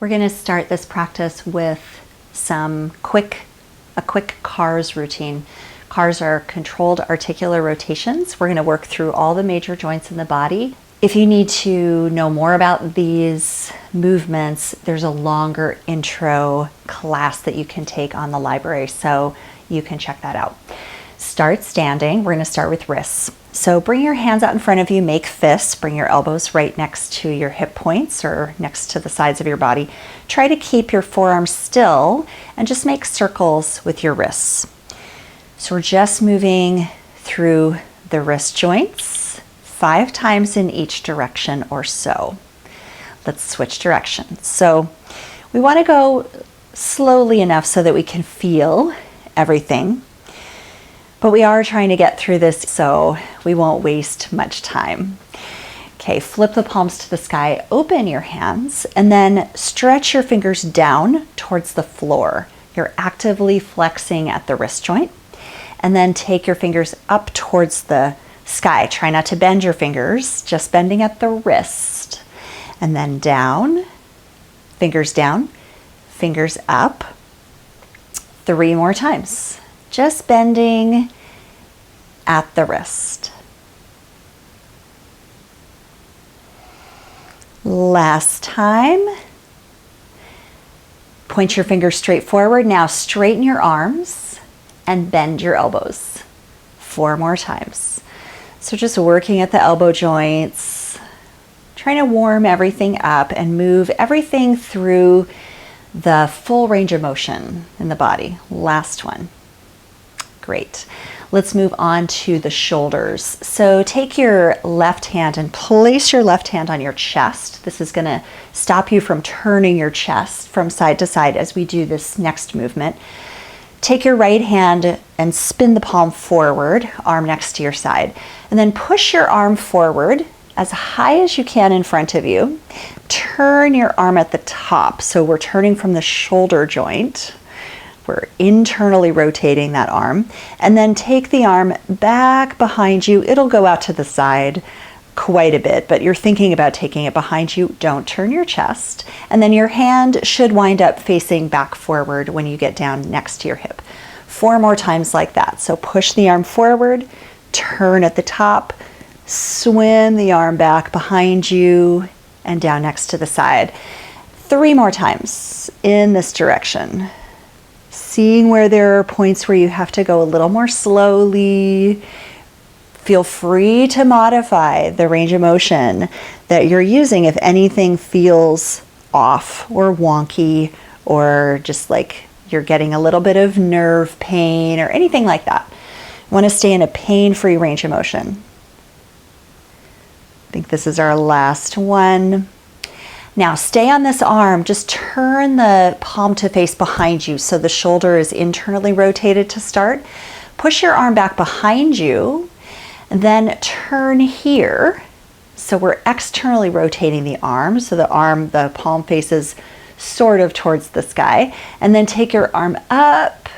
We're going to start this practice with a quick CARS routine. CARS are controlled articular rotations. We're going to work through all the major joints in the body. If you need to know more about these movements, there's a longer intro class that you can take on the library, so you can check that out. Start standing. We're going to start with wrists. So bring your hands out in front of you, make fists, bring your elbows right next to your hip points or next to the sides of your body. Try to keep your forearms still and just make circles with your wrists. So we're just moving through the wrist joints 5 times in each direction or so. Let's switch directions. So we want to go slowly enough so that we can feel everything. But we are trying to get through this so we won't waste much time. Okay, flip the palms to the sky, open your hands, and then stretch your fingers down towards the floor. You're actively flexing at the wrist joint. And then take your fingers up towards the sky. Try not to bend your fingers, just bending at the wrist. And then down, fingers up. 3 more times. Just bending at the wrist. Last time. Point your fingers straight forward. Now straighten your arms and bend your elbows. 4 more times. So just working at the elbow joints, trying to warm everything up and move everything through the full range of motion in the body. Last one. Great. Let's move on to the shoulders. So take your left hand and place your left hand on your chest. This is going to stop you from turning your chest from side to side as we do this next movement. Take your right hand and spin the palm forward, arm next to your side, and then push your arm forward as high as you can in front of you. Turn your arm at the top. So we're turning from the shoulder joint. We're internally rotating that arm, and then take the arm back behind you. It'll go out to the side quite a bit, but you're thinking about taking it behind you. Don't turn your chest. And then your hand should wind up facing back forward when you get down next to your hip. 4 more times like that. So push the arm forward, turn at the top, swim the arm back behind you and down next to the side. 3 more times in this direction. Seeing where there are points where you have to go a little more slowly. Feel free to modify the range of motion that you're using if anything feels off or wonky or just like you're getting a little bit of nerve pain or anything like that. You want to stay in a pain-free range of motion. I think this is our last one. Now stay on this arm, just turn the palm to face behind you so the shoulder is internally rotated to start. Push your arm back behind you and then turn here. So we're externally rotating the arm, so the palm faces sort of towards the sky. And then take your arm up,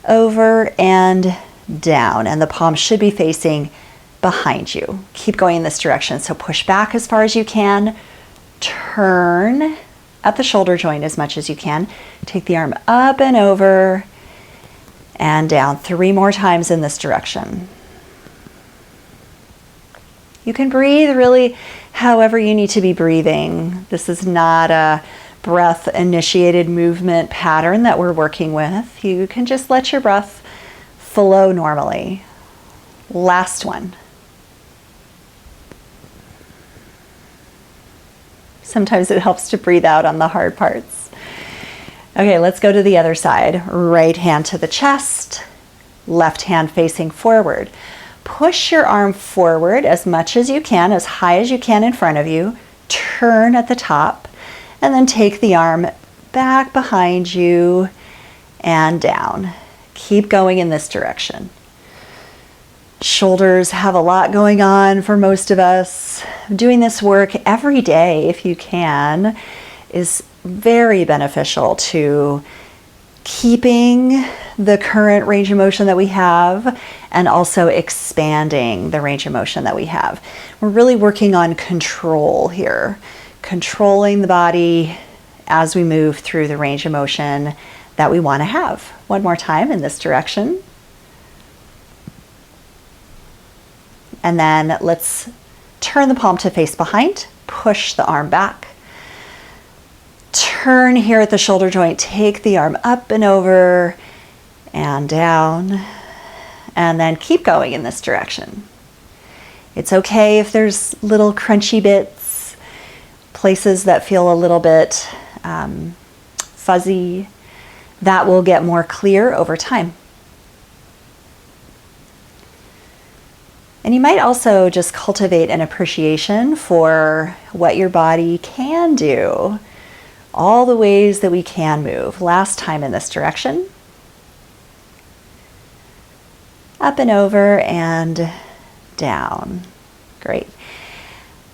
over, and down. And the palm should be facing behind you. Keep going in this direction. So push back as far as you can. Turn at the shoulder joint as much as you can. Take the arm up and over and down. 3 more times in this direction. You can breathe really however you need to be breathing. This is not a breath initiated movement pattern that we're working with. You can just let your breath flow normally. Last one. Sometimes it helps to breathe out on the hard parts. Okay, let's go to the other side. Right hand to the chest, left hand facing forward. Push your arm forward as much as you can, as high as you can in front of you. Turn at the top, and then take the arm back behind you and down. Keep going in this direction. Shoulders have a lot going on for most of us. Doing this work every day, if you can, is very beneficial to keeping the current range of motion that we have and also expanding the range of motion that we have. We're really working on control here, controlling the body as we move through the range of motion that we want to have. One more time in this direction. And then let's turn the palm to face behind, push the arm back. Turn here at the shoulder joint, take the arm up and over and down, and then keep going in this direction. It's okay if there's little crunchy bits, places that feel a little bit fuzzy. That will get more clear over time. And you might also just cultivate an appreciation for what your body can do, all the ways that we can move. Last time in this direction. Up and over and down. Great.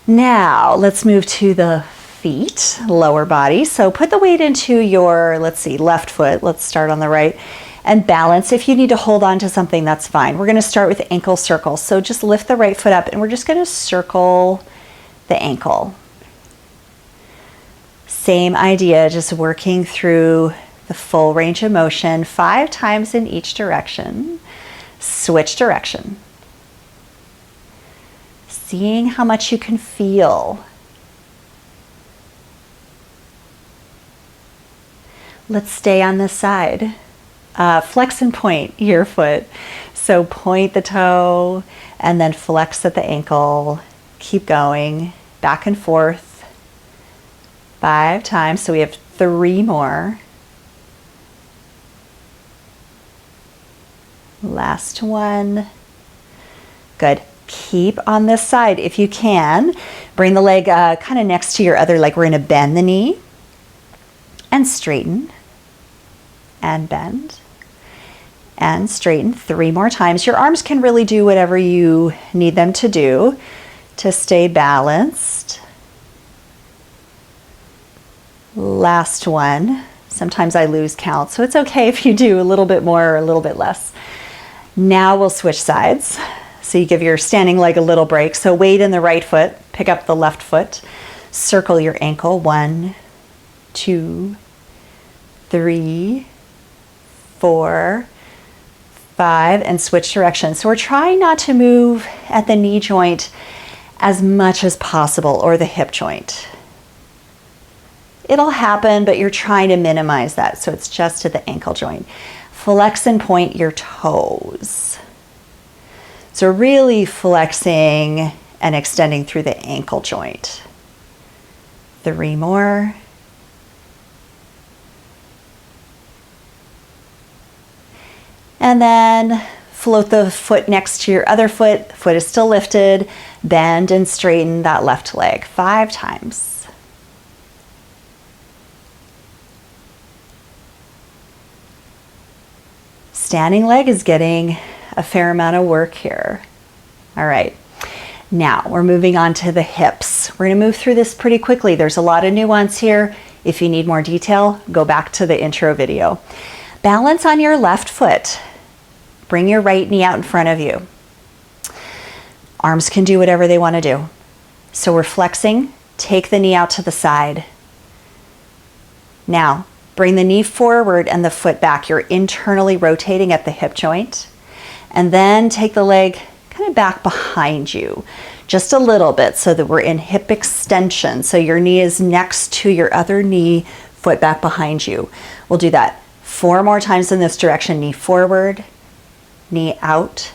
Now let's move to the feet, lower body. So put the weight into your, left foot. Let's start on the right. And balance. If you need to hold on to something, that's fine. We're going to start with ankle circles. So just lift the right foot up and we're just going to circle the ankle. Same idea, just working through the full range of motion 5 times in each direction. Switch direction. Seeing how much you can feel. Let's stay on this side. Flex and point your foot. So point the toe and then flex at the ankle. Keep going back and forth 5 times. So we have 3 more. Last one. Good. Keep on this side if you can. Bring the leg kind of next to your other leg. We're going to bend the knee and straighten and bend and straighten 3 more times. Your arms can really do whatever you need them to do to stay balanced. Last one. Sometimes I lose count, so it's okay if you do a little bit more or a little bit less. Now we'll switch sides. So you give your standing leg a little break. So weight in the right foot, pick up the left foot, circle your ankle. 1, 2, 3, 4, 5, and switch directions. So we're trying not to move at the knee joint as much as possible, or the hip joint. It'll happen, but you're trying to minimize that. So it's just at the ankle joint. Flex and point your toes. So really flexing and extending through the ankle joint. 3 more. And then float the foot next to your other foot. Foot is still lifted. Bend and straighten that left leg 5 times. Standing leg is getting a fair amount of work here. All right. Now we're moving on to the hips. We're going to move through this pretty quickly. There's a lot of nuance here. If you need more detail, go back to the intro video. Balance on your left foot. Bring your right knee out in front of you. Arms can do whatever they want to do. So we're flexing. Take the knee out to the side. Now, bring the knee forward and the foot back. You're internally rotating at the hip joint. And then take the leg kind of back behind you, just a little bit, so that we're in hip extension. So your knee is next to your other knee, foot back behind you. We'll do that 4 more times in this direction. Knee forward, knee out,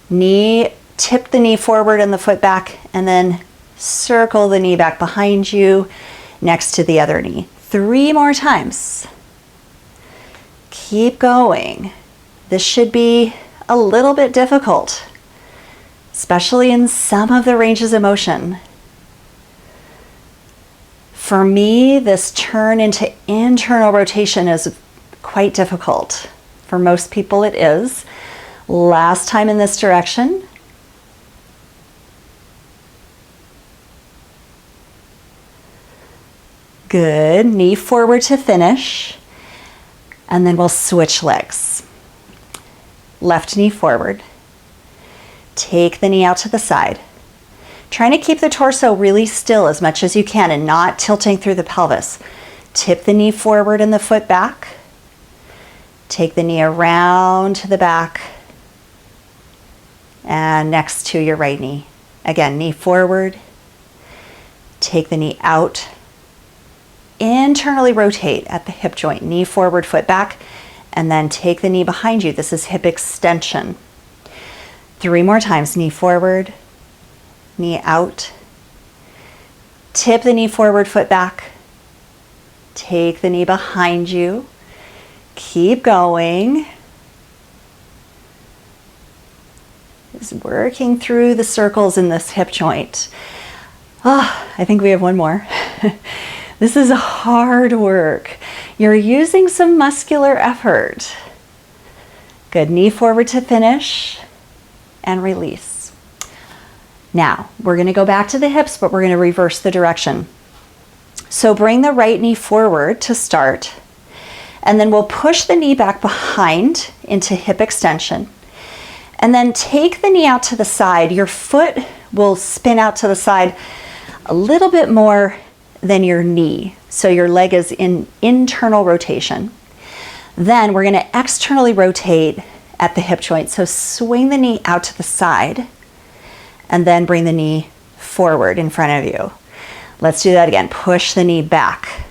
knee, tip the knee forward and the foot back, and then circle the knee back behind you next to the other knee. 3 more times. Keep going. This should be a little bit difficult, especially in some of the ranges of motion. For me, this turn into internal rotation is quite difficult. For most people it is. Last time in this direction. Good. Knee forward to finish. And then we'll switch legs. Left knee forward. Take the knee out to the side. Trying to keep the torso really still as much as you can and not tilting through the pelvis. Tip the knee forward and the foot back. Take the knee around to the back and next to your right knee. Again, knee forward. Take the knee out. Internally rotate at the hip joint. Knee forward, foot back. And then take the knee behind you. This is hip extension. 3 more times. Knee forward, knee out. Tip the knee forward, foot back. Take the knee behind you. Keep going. Just working through the circles in this hip joint. I think we have one more. This is hard work. You're using some muscular effort. Good. Knee forward to finish and release. Now, we're going to go back to the hips, but we're going to reverse the direction. So bring the right knee forward to start, and then we'll push the knee back behind into hip extension. And then take the knee out to the side. Your foot will spin out to the side a little bit more than your knee. So your leg is in internal rotation. Then we're going to externally rotate at the hip joint. So swing the knee out to the side and then bring the knee forward in front of you. Let's do that again. Push the knee back.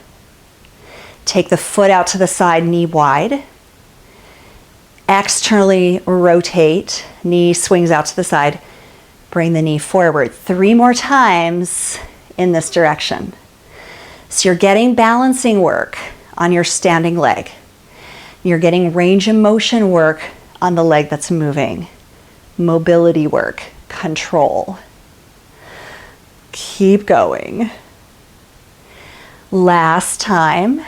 Take the foot out to the side, knee wide. Externally rotate, knee swings out to the side. Bring the knee forward. 3 more times in this direction. So you're getting balancing work on your standing leg. You're getting range of motion work on the leg that's moving. Mobility work, control. Keep going. Last time.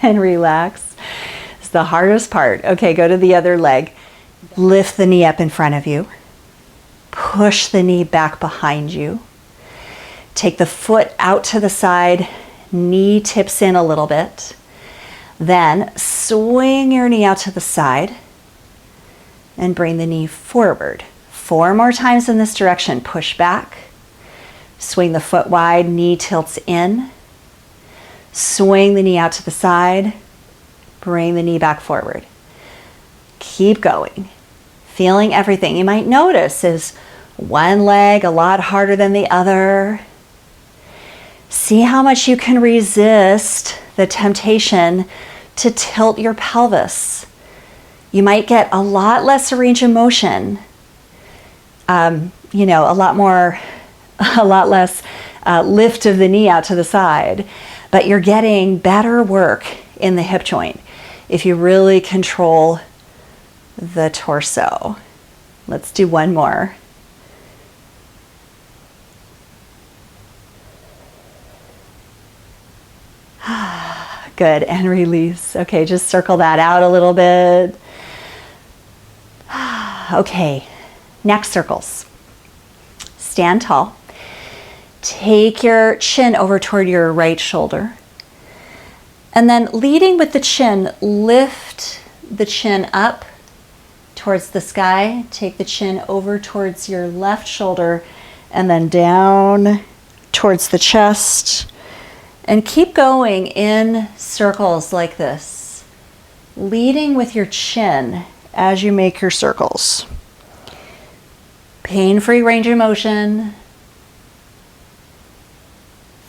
And relax. It's the hardest part. Okay, go to the other leg. Lift the knee up in front of you. Push the knee back behind you. Take the foot out to the side. Knee tips in a little bit. Then swing your knee out to the side and bring the knee forward. 4 more times in this direction. Push back. Swing the foot wide. Knee tilts in. Swing the knee out to the side. Bring the knee back forward. Keep going. Feeling everything. You might notice is one leg a lot harder than the other. See how much you can resist the temptation to tilt your pelvis. You might get a lot less range of motion. A lot less lift of the knee out to the side. But you're getting better work in the hip joint if you really control the torso. Let's do one more. Good, and release. Okay, just circle that out a little bit. Okay, neck circles. Stand tall. Take your chin over toward your right shoulder. And then leading with the chin, lift the chin up towards the sky. Take the chin over towards your left shoulder and then down towards the chest. And keep going in circles like this, leading with your chin as you make your circles. Pain-free range of motion.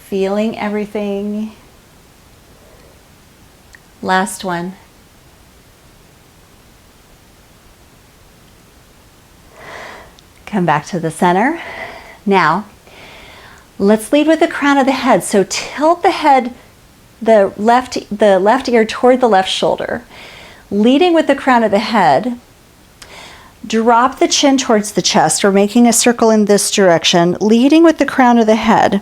Feeling everything. Last one. Come back to the center. Now, let's lead with the crown of the head. So tilt the head, the left ear toward the left shoulder. Leading with the crown of the head. Drop the chin towards the chest. We're making a circle in this direction. Leading with the crown of the head.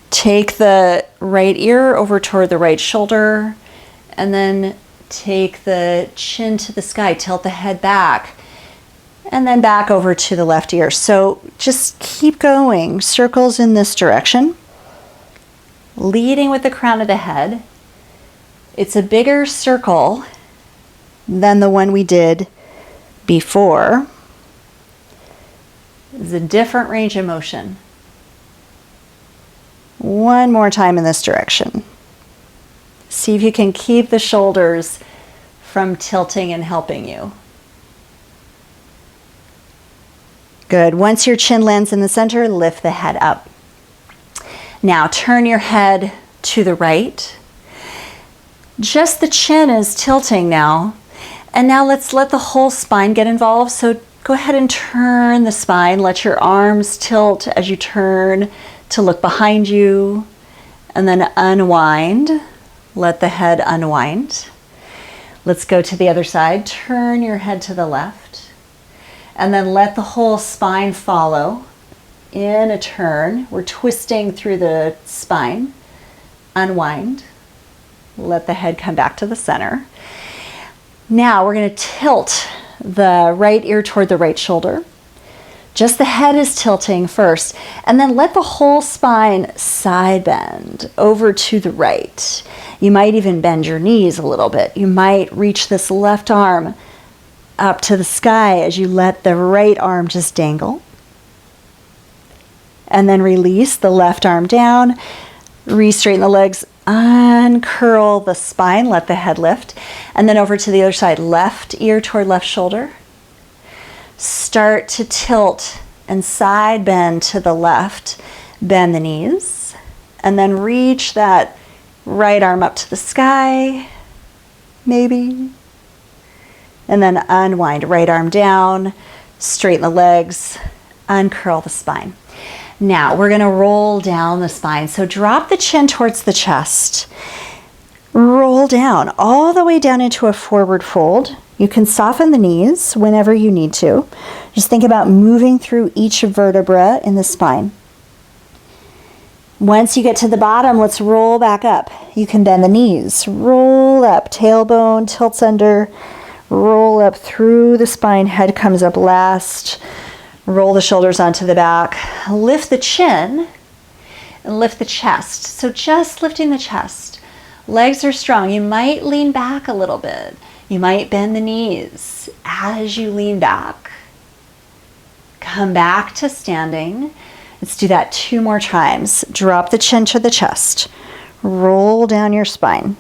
Take the right ear over toward the right shoulder, and then take the chin to the sky, tilt the head back, and then back over to the left ear. So just keep going, circles in this direction, leading with the crown of the head. It's a bigger circle than the one we did before. It's a different range of motion. One more time in this direction. See if you can keep the shoulders from tilting and helping you. Good. Once your chin lands in the center, lift the head up. Now turn your head to the right. Just the chin is tilting now. And now let's let the whole spine get involved. So go ahead and turn the spine. Let your arms tilt as you turn to look behind you. And then unwind. Let the head unwind. Let's go to the other side. Turn your head to the left. And then let the whole spine follow in a turn. We're twisting through the spine. Unwind. Let the head come back to the center. Now we're going to tilt the right ear toward the right shoulder. Just the head is tilting first. And then let the whole spine side bend over to the right. You might even bend your knees a little bit. You might reach this left arm up to the sky as you let the right arm just dangle. And then release the left arm down. Re-straighten the legs. Uncurl the spine. Let the head lift. And then over to the other side. Left ear toward left shoulder. Start to tilt and side bend to the left. Bend the knees. And then reach that right arm up to the sky. Maybe. And then unwind, right arm down, straighten the legs, uncurl the spine. Now we're gonna roll down the spine. So drop the chin towards the chest. Roll down, all the way down into a forward fold. You can soften the knees whenever you need to. Just think about moving through each vertebra in the spine. Once you get to the bottom, let's roll back up. You can bend the knees, roll up, tailbone tilts under, roll up through the spine, head comes up last. Roll the shoulders onto the back. Lift the chin and lift the chest. So just lifting the chest. Legs are strong. You might lean back a little bit. You might bend the knees as you lean back. Come back to standing. Let's do that 2 more times. Drop the chin to the chest. Roll down your spine.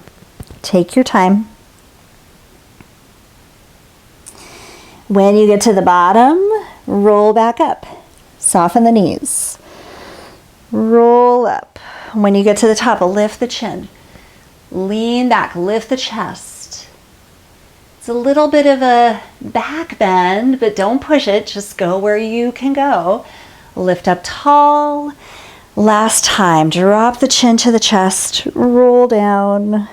Take your time. When you get to the bottom, roll back up. Soften the knees. Roll up. When you get to the top, lift the chin. Lean back, lift the chest. It's a little bit of a back bend, but don't push it. Just go where you can go. Lift up tall. Last time, drop the chin to the chest. Roll down.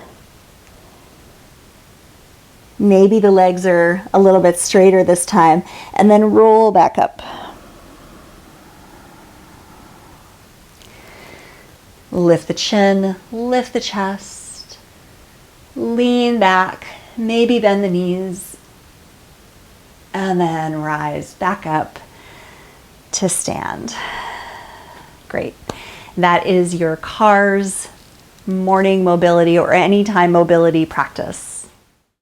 Maybe the legs are a little bit straighter this time. And then roll back up. Lift the chin, lift the chest. Lean back, maybe bend the knees. And then rise back up to stand. Great. That is your CARS morning mobility or anytime mobility practice.